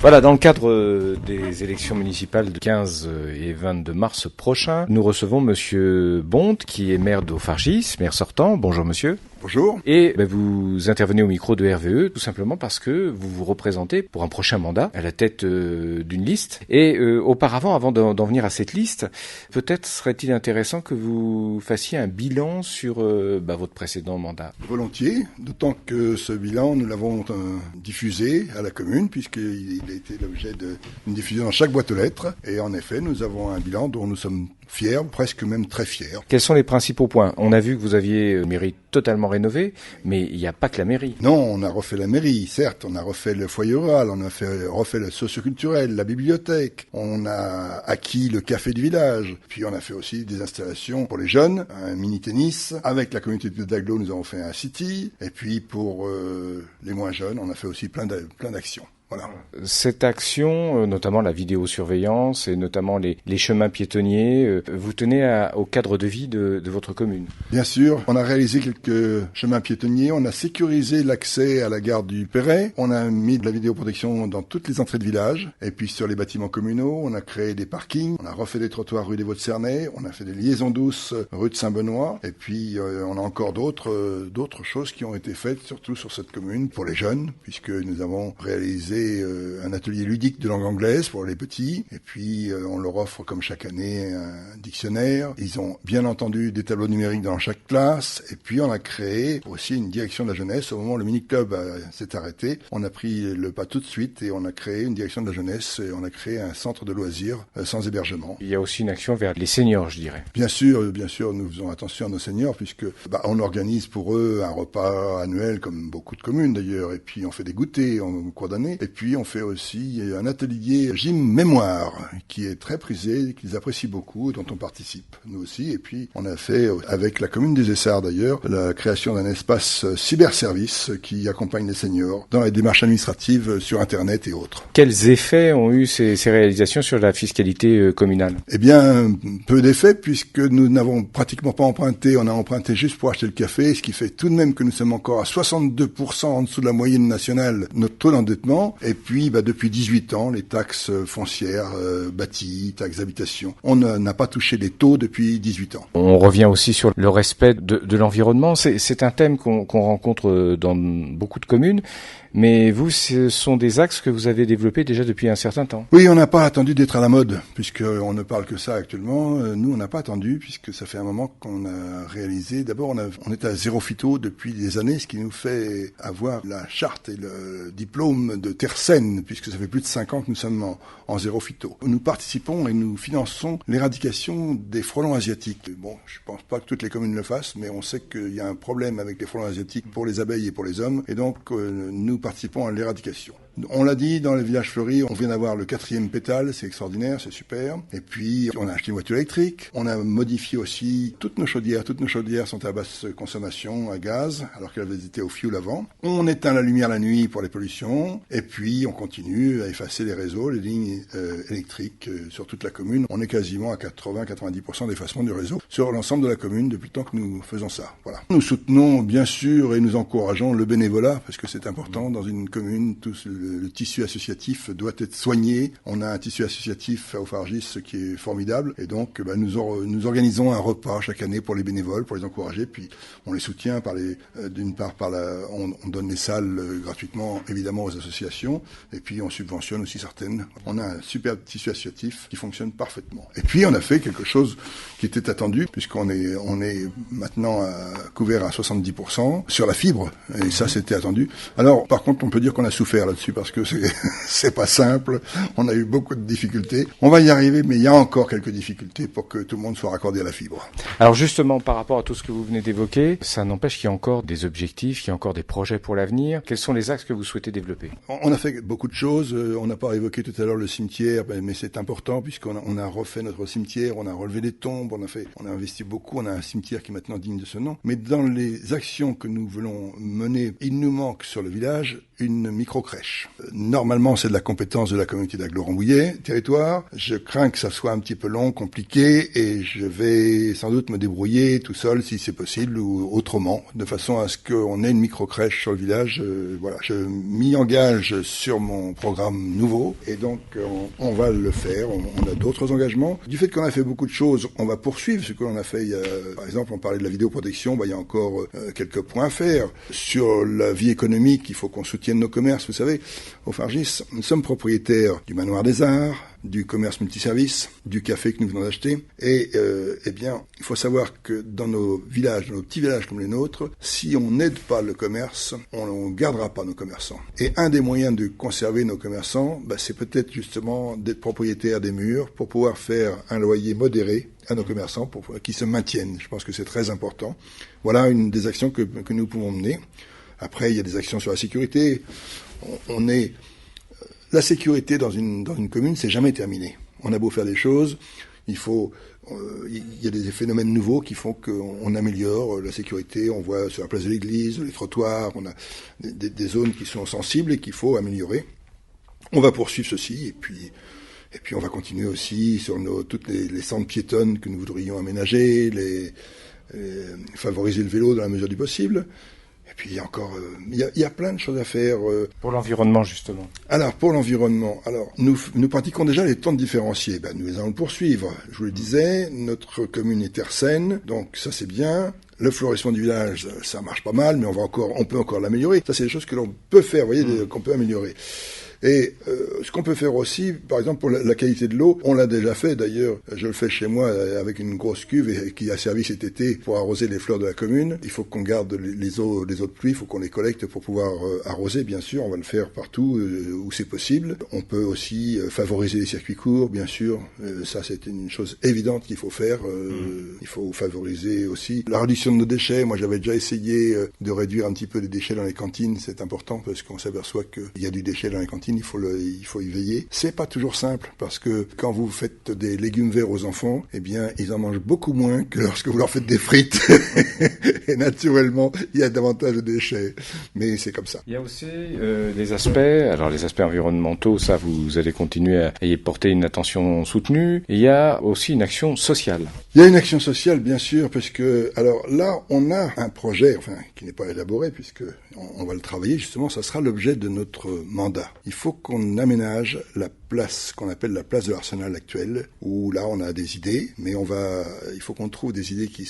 Voilà, dans le cadre des élections municipales de 15 et 22 mars prochains, nous recevons Monsieur Bonte, qui est maire d'Auffargis, maire sortant. Bonjour monsieur. Bonjour. Et vous intervenez au micro de RVE tout simplement parce que vous vous représentez pour un prochain mandat à la tête d'une liste. Et auparavant, avant d'en venir à cette liste, peut-être serait-il intéressant que vous fassiez un bilan sur votre précédent mandat. Volontiers, d'autant que ce bilan, nous l'avons diffusé à la commune, puisqu'il a été l'objet d'une diffusion dans chaque boîte aux lettres. Et en effet, nous avons un bilan dont nous sommes fiers, presque même très fiers. Quels sont les principaux points ? On a vu que vous aviez une mairie totalement rénovée, mais il n'y a pas que la mairie. Non, on a refait la mairie, certes, on a refait le foyer rural, on a refait le socioculturel, la bibliothèque, on a acquis le café du village, puis on a fait aussi des installations pour les jeunes, un mini-tennis. Avec la communauté de Daglo, nous avons fait un city, et puis pour les moins jeunes, on a fait aussi plein d'actions. Voilà. Cette action, notamment la vidéosurveillance et notamment les chemins piétonniers, vous tenez au cadre de vie de votre commune. Bien sûr, on a réalisé quelques chemins piétonniers, on a sécurisé l'accès à la gare du Perret, on a mis de la vidéoprotection dans toutes les entrées de village, et puis sur les bâtiments communaux, on a créé des parkings, on a refait des trottoirs rue des Vaux-de-Cernay, on a fait des liaisons douces rue de Saint-Benoît, et puis on a encore d'autres choses qui ont été faites, surtout sur cette commune, pour les jeunes, puisque nous avons réalisé un atelier ludique de langue anglaise pour les petits, et puis on leur offre comme chaque année un dictionnaire. Ils ont bien entendu des tableaux numériques dans chaque classe, et puis on a créé aussi une direction de la jeunesse. Au moment où le mini-club s'est arrêté, on a pris le pas tout de suite et on a créé une direction de la jeunesse, et on a créé un centre de loisirs sans hébergement. Il y a aussi une action vers les seniors, je dirais. Bien sûr, nous faisons attention à nos seniors, puisque on organise pour eux un repas annuel, comme beaucoup de communes d'ailleurs, et puis on fait des goûters en cours d'année. Et puis on fait aussi un atelier gym mémoire qui est très prisé, qu'ils apprécient beaucoup, dont on participe nous aussi. Et puis on a fait avec la commune des Essarts d'ailleurs la création d'un espace cyberservice qui accompagne les seniors dans les démarches administratives sur Internet et autres. Quels effets ont eu ces réalisations sur la fiscalité communale ? Eh bien, peu d'effets puisque nous n'avons pratiquement pas emprunté. On a emprunté juste pour acheter le café, ce qui fait tout de même que nous sommes encore à 62% en dessous de la moyenne nationale, notre taux d'endettement. Et puis, depuis 18 ans, les taxes foncières, bâties, taxes d'habitation, on n'a pas touché les taux depuis 18 ans. On revient aussi sur le respect de l'environnement. C'est un thème qu'on rencontre dans beaucoup de communes. Mais vous, ce sont des axes que vous avez développés déjà depuis un certain temps. Oui, on n'a pas attendu d'être à la mode, puisqu'on ne parle que ça actuellement. Nous, on n'a pas attendu, puisque ça fait un moment qu'on a réalisé. D'abord, on est à zéro phyto depuis des années, ce qui nous fait avoir la charte et le diplôme de terre saine, puisque ça fait plus de 5 ans que nous sommes en zéro phyto. Nous participons et nous finançons l'éradication des frelons asiatiques. Bon, je pense pas que toutes les communes le fassent, mais on sait qu'il y a un problème avec les frelons asiatiques pour les abeilles et pour les hommes, et donc nous participons à l'éradication. On l'a dit, dans les villages fleuris, on vient d'avoir le 4e pétale, c'est extraordinaire, c'est super. Et puis, on a acheté une voiture électrique. On a modifié aussi toutes nos chaudières. Toutes nos chaudières sont à basse consommation, à gaz, alors qu'elles étaient au fioul avant. On éteint la lumière la nuit pour les pollutions. Et puis, on continue à effacer les réseaux, les lignes électriques sur toute la commune. On est quasiment à 80-90% d'effacement du réseau sur l'ensemble de la commune depuis le temps que nous faisons ça. Voilà. Nous soutenons, bien sûr, et nous encourageons le bénévolat, parce que c'est important dans une commune, le tissu associatif doit être soigné. On a un tissu associatif à Auffargis qui est formidable. Et donc, nous organisons un repas chaque année pour les bénévoles, pour les encourager. Puis, on les soutient d'une part on donne les salles gratuitement, évidemment, aux associations. Et puis, on subventionne aussi certaines. On a un super tissu associatif qui fonctionne parfaitement. Et puis, on a fait quelque chose qui était attendu, puisqu'on est maintenant couvert à 70% sur la fibre. Et ça, c'était attendu. Alors, par contre, on peut dire qu'on a souffert là-dessus, parce que c'est pas simple. On a eu beaucoup de difficultés. On va y arriver, mais il y a encore quelques difficultés pour que tout le monde soit raccordé à la fibre. Alors justement, par rapport à tout ce que vous venez d'évoquer, ça n'empêche qu'il y a encore des objectifs, qu'il y a encore des projets pour l'avenir. Quels sont les axes que vous souhaitez développer ? On a fait beaucoup de choses. On n'a pas évoqué tout à l'heure le cimetière, mais c'est important puisqu'on a refait notre cimetière, on a relevé des tombes, on a investi beaucoup. On a un cimetière qui est maintenant digne de ce nom. Mais dans les actions que nous voulons mener, il nous manque sur le village une micro-crèche. Normalement, c'est de la compétence de la communauté d'Aglo-Rambouillet, territoire. Je crains que ça soit un petit peu long, compliqué, et je vais sans doute me débrouiller tout seul si c'est possible ou autrement, de façon à ce qu'on ait une micro-crèche sur le village. Voilà, je m'y engage sur mon programme nouveau, et donc on va le faire. On a d'autres engagements. Du fait qu'on a fait beaucoup de choses, on va poursuivre ce que l'on a fait. Par exemple, on parlait de la vidéoprotection, il y a encore quelques points à faire. Sur la vie économique, il faut qu'on soutienne nos commerces. Vous savez, au Fargis, nous sommes propriétaires du Manoir des Arts, du commerce multiservice, du café que nous venons d'acheter. Et eh bien, il faut savoir que dans nos villages, dans nos petits villages comme les nôtres, si on n'aide pas le commerce, on ne gardera pas nos commerçants. Et un des moyens de conserver nos commerçants, c'est peut-être justement d'être propriétaire des murs pour pouvoir faire un loyer modéré à nos commerçants pour qu'ils se maintiennent. Je pense que c'est très important. Voilà une des actions que nous pouvons mener. Après, il y a des actions sur la sécurité. La sécurité dans une commune, c'est jamais terminé. On a beau faire des choses, il y a des phénomènes nouveaux qui font qu'on améliore la sécurité. On voit sur la place de l'église, les trottoirs, on a des zones qui sont sensibles et qu'il faut améliorer. On va poursuivre ceci et puis on va continuer aussi sur toutes les centres piétonnes que nous voudrions aménager, favoriser le vélo dans la mesure du possible. Et puis il y a plein de choses à faire. Pour l'environnement, justement. Alors, pour l'environnement, nous pratiquons déjà les tentes différenciées. Nous allons le poursuivre. Je vous le disais, notre commune est terre saine, donc ça c'est bien. Le florissement du village, ça marche pas mal, mais on peut encore l'améliorer. Ça, c'est des choses que l'on peut faire, vous voyez, qu'on peut améliorer. Et ce qu'on peut faire aussi, par exemple pour la qualité de l'eau, on l'a déjà fait d'ailleurs, je le fais chez moi avec une grosse cuve et qui a servi cet été pour arroser les fleurs de la commune. Il faut qu'on garde les eaux de pluie, il faut qu'on les collecte pour pouvoir arroser, bien sûr, on va le faire partout où c'est possible. On peut aussi favoriser les circuits courts, bien sûr, ça c'est une chose évidente qu'il faut faire. Il faut favoriser aussi la réduction de nos déchets. Moi j'avais déjà essayé de réduire un petit peu les déchets dans les cantines, c'est important parce qu'on s'aperçoit qu'il y a du déchet dans les cantines. Il faut y veiller. C'est pas toujours simple parce que quand vous faites des légumes verts aux enfants, eh bien, ils en mangent beaucoup moins que lorsque vous leur faites des frites. Et naturellement, il y a davantage de déchets. Mais c'est comme ça. Il y a aussi les aspects environnementaux, ça, vous allez continuer à y porter une attention soutenue. Et il y a aussi une action sociale. Il y a une action sociale, bien sûr, parce que, alors là, on a un projet, qui n'est pas élaboré, puisque on va le travailler, justement, ça sera l'objet de notre mandat. Il faut qu'on aménage la place qu'on appelle la place de l'Arsenal actuelle, où là on a des idées, mais il faut qu'on trouve des idées qui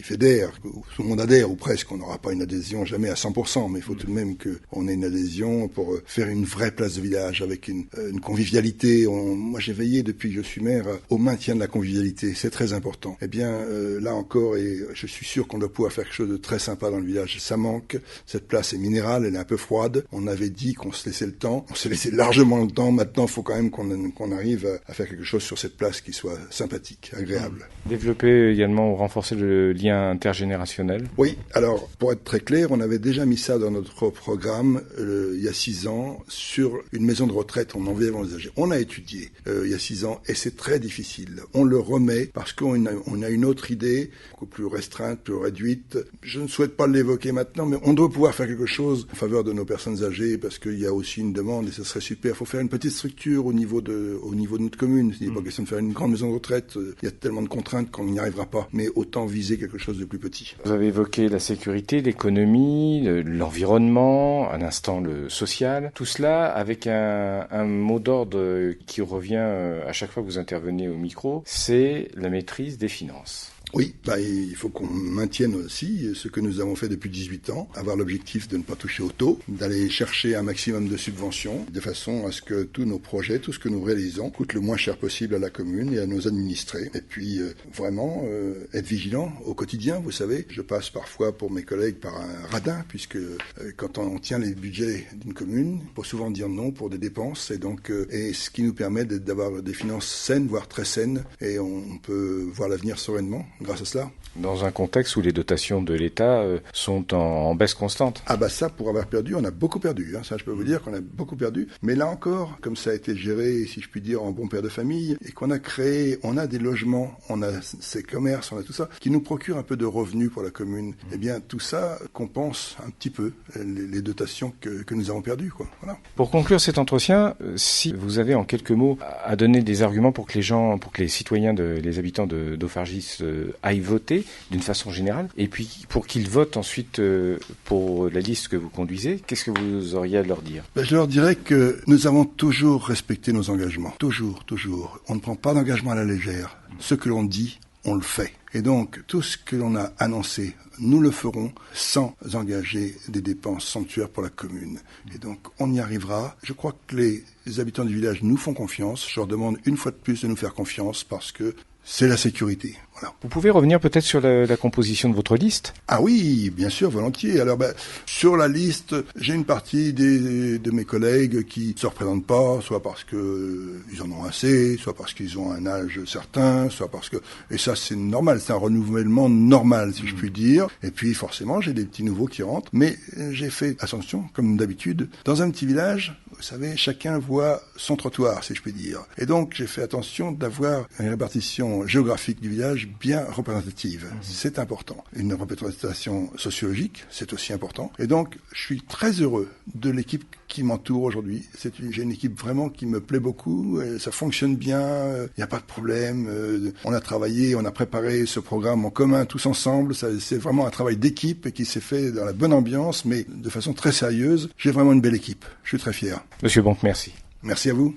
fédèrent, où tout le monde adhère ou presque. On n'aura pas une adhésion jamais à 100%, mais il faut tout de même qu'on ait une adhésion pour faire une vraie place de village avec une convivialité. Moi j'ai veillé depuis que je suis maire au maintien de la convivialité, c'est très important. Eh bien là encore, et je suis sûr qu'on doit pouvoir faire quelque chose de très sympa dans le village. Ça manque, cette place est minérale, elle est un peu froide. On avait dit qu'on se laissait le temps, on s'est laissé largement le temps. Maintenant il faut quand même qu'on arrive à faire quelque chose sur cette place qui soit sympathique, agréable. Développer également ou renforcer le lien intergénérationnel. Oui, alors pour être très clair, on avait déjà mis ça dans notre programme il y a 6 ans sur une maison de retraite en environnement des âgés. On a étudié il y a 6 ans et c'est très difficile. On le remet parce qu'on a une autre idée, beaucoup plus restreinte, plus réduite. Je ne souhaite pas l'évoquer maintenant, mais on doit pouvoir faire quelque chose en faveur de nos personnes âgées parce qu'il y a aussi une demande et ce serait super. Il faut faire une petite structure au niveau de notre commune. Il n'est pas question de faire une grande maison de retraite. Il y a tellement de contraintes qu'on n'y arrivera pas. Mais autant viser quelque chose de plus petit. Vous avez évoqué la sécurité, l'économie, l'environnement, un instant le social. Tout cela avec un mot d'ordre qui revient à chaque fois que vous intervenez au micro, c'est la maîtrise des finances. Oui, il faut qu'on maintienne aussi ce que nous avons fait depuis 18 ans, avoir l'objectif de ne pas toucher au taux, d'aller chercher un maximum de subventions, de façon à ce que tous nos projets, tout ce que nous réalisons, coûte le moins cher possible à la commune et à nos administrés. Et puis, vraiment, être vigilant au quotidien, vous savez. Je passe parfois pour mes collègues par un radin, puisque quand on tient les budgets d'une commune, il faut souvent dire non pour des dépenses, et donc, et ce qui nous permet d'avoir des finances saines, voire très saines, et on peut voir l'avenir sereinement. grâce à cela. Dans un contexte où les dotations de l'État sont en baisse constante. Ah bah ça, pour avoir perdu, on a beaucoup perdu. Ça, je peux vous dire qu'on a beaucoup perdu. Mais là encore, comme ça a été géré, si je puis dire, en bon père de famille, et qu'on a créé, on a des logements, on a ces commerces, on a tout ça, qui nous procurent un peu de revenus pour la commune. Eh bien, tout ça compense un petit peu les dotations que nous avons perdues, quoi. Voilà. Pour conclure cet entretien, si vous avez en quelques mots à donner des arguments pour que les citoyens, les habitants d'Auffargis aillent voter, d'une façon générale, et puis pour qu'ils votent ensuite pour la liste que vous conduisez, qu'est-ce que vous auriez à leur dire? Je leur dirais que nous avons toujours respecté nos engagements. Toujours, toujours. On ne prend pas d'engagement à la légère. Ce que l'on dit, on le fait. Et donc, tout ce que l'on a annoncé, nous le ferons sans engager des dépenses sanctuaires pour la commune. Et donc, on y arrivera. Je crois que les habitants du village nous font confiance. Je leur demande une fois de plus de nous faire confiance parce que c'est la sécurité. Voilà. Vous pouvez revenir peut-être sur la composition de votre liste? Ah oui, bien sûr, volontiers. Alors, sur la liste, j'ai une partie de mes collègues qui se représentent pas, soit parce que ils en ont assez, soit parce qu'ils ont un âge certain, soit parce que... Et ça, c'est normal, c'est un renouvellement normal, si je puis dire. Et puis, forcément, j'ai des petits nouveaux qui rentrent. Mais j'ai fait attention, comme d'habitude. Dans un petit village, vous savez, chacun voit son trottoir, si je puis dire. Et donc, j'ai fait attention d'avoir une répartition géographique du village bien représentative. C'est important. Une représentation sociologique, c'est aussi important. Et donc, je suis très heureux de l'équipe qui m'entoure aujourd'hui. J'ai une équipe vraiment qui me plaît beaucoup. Ça fonctionne bien. Il n'y a pas de problème. On a travaillé, on a préparé ce programme en commun tous ensemble. C'est vraiment un travail d'équipe qui s'est fait dans la bonne ambiance, mais de façon très sérieuse. J'ai vraiment une belle équipe. Je suis très fier. Monsieur Bonk, merci. Merci à vous.